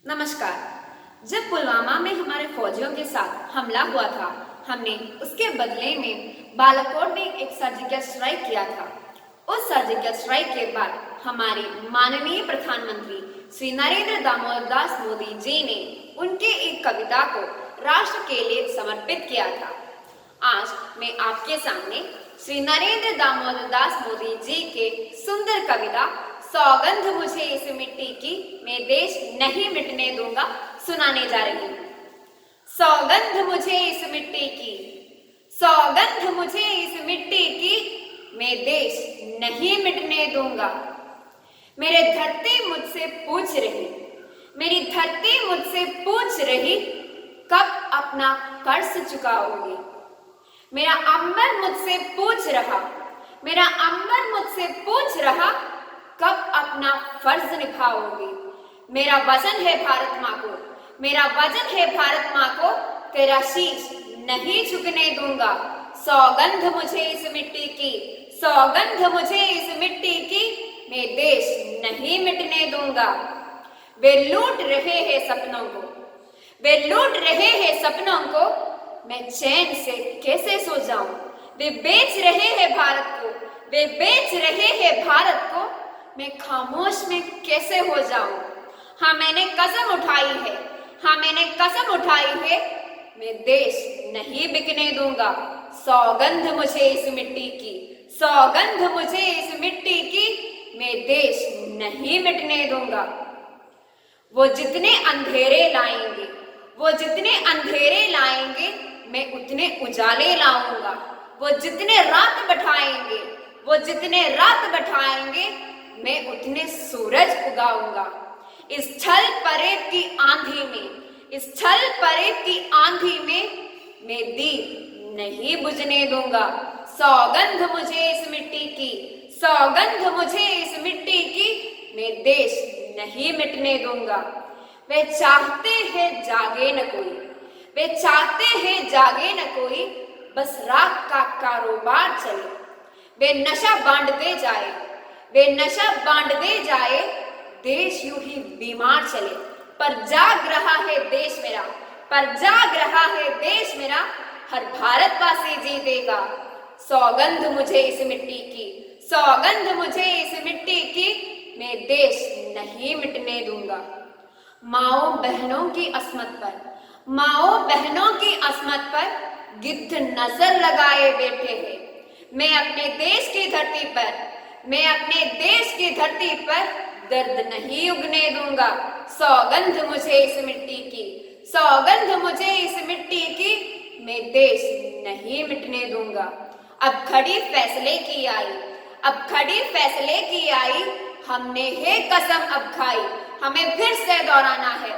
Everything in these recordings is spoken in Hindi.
नमस्कार। जब पुलवामा में हमारे फौजियों के साथ हमला हुआ था, हमने उसके बदले में बालाकोट में एक सर्जिकल स्ट्राइक किया था। उस सर्जिकल स्ट्राइक के बाद हमारे माननीय प्रधानमंत्री श्री नरेंद्र दामोदर दास मोदी जी ने उनके एक कविता को राष्ट्र के लिए समर्पित किया था। आज मैं आपके सामने श्री नरेंद्र दामोदर दास मोदी जी के सुंदर कविता सौगंध मुझे इस मिट्टी की, मैं देश नहीं मिटने दूंगा सुनाने जा रही हूँ। सौगंध मुझे इस मिट्टी की, सौगंध मुझे इस मिट्टी की, मैं देश नहीं मिटने दूंगा। मेरे धरती मुझसे पूछ रही, मेरी धरती मुझसे पूछ रही, कब अपना कर्ज चुकाओगे। मेरा अंबर मुझसे पूछ रहा, मेरा अंबर मुझसे पूछ रहा, कब अपना फर्ज निभाओगे। मेरा वचन है भारत माँ को, मेरा वचन है भारत माँ को, तेरा शीश नहीं झुकने दूंगा। सौगंध मुझे इस मिट्टी की, सौगंध मुझे इस मिट्टी की, मैं देश नहीं मिटने दूंगा। वे लूट रहे हैं सपनों को, वे लूट रहे हैं सपनों को, मैं चैन से कैसे सो जाऊं। वे बेच रहे हैं भारत को, वे बेच रहे हैं भारत को, मैं खामोश में कैसे हो जाऊं। हाँ मैंने कसम उठाई है, हाँ मैंने कसम उठाई है, मैं देश नहीं बिकने दूंगा। सौगंध मुझे इस मिट्टी की, सौगंध मुझे इस मिट्टी की, मैं देश नहीं मिटने दूंगा। वो जितने अंधेरे लाएंगे, वो जितने अंधेरे लाएंगे, मैं उतने उजाले लाऊंगा। वो जितने रात बैठाएंगे, वो जितने रात बैठाएंगे, मैं उतने सूरज उगाऊंगा। इस छल परेब की आंधी में, इस छल परेब की आंधी में, मैं दीप नहीं बुझने दूंगा। सौगंध मुझे इस मिट्टी की, सौगंध मुझे इस मिट्टी की, मैं देश नहीं मिटने दूंगा। वे चाहते हैं जागे न कोई, वे चाहते हैं जागे न कोई, बस राख का कारोबार चले। वे नशा बांटते जाए, वे नशा बांटते जाए, देश यूं ही बीमार चले। पर जाग रहा है देश मेरा, पर जाग रहा है देश मेरा, हर भारतवासी जीतेगा। सौगंध मुझे इस मिट्टी की, सौगंध मुझे इस मिट्टी की, मैं देश नहीं मिटने दूंगा। माओ बहनों की अस्मत पर, माओ बहनों की अस्मत पर गिद्ध नजर लगाए बैठे हैं। मैं अपने देश की धरती पर, मैं अपने देश की धरती पर दर्द नहीं उगने दूंगा। सौगंध मुझे इस मिट्टी की, सौगंध मुझे इस मिट्टी की, मैं देश नहीं मिटने दूंगा। अब घड़ी फैसले की आई, अब घड़ी फैसले की आई, हमने है कसम अब खाई। हमें फिर से दोहराना है,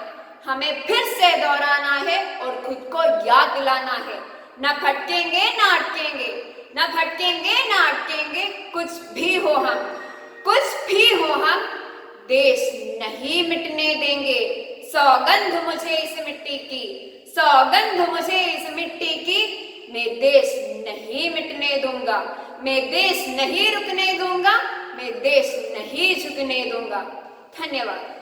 हमें फिर से दोहराना है और खुद को याद दिलाना है। न भटकेंगे न अटकेंगे, न भटकेंगे न अटकेंगे, कुछ भी हो हम, कुछ भी हो हम, देश नहीं मिटने देंगे। सौगंध मुझे इस मिट्टी की, सौगंध मुझे इस मिट्टी की, मैं देश नहीं मिटने दूंगा। मैं देश नहीं रुकने दूंगा, मैं देश नहीं झुकने दूंगा। धन्यवाद।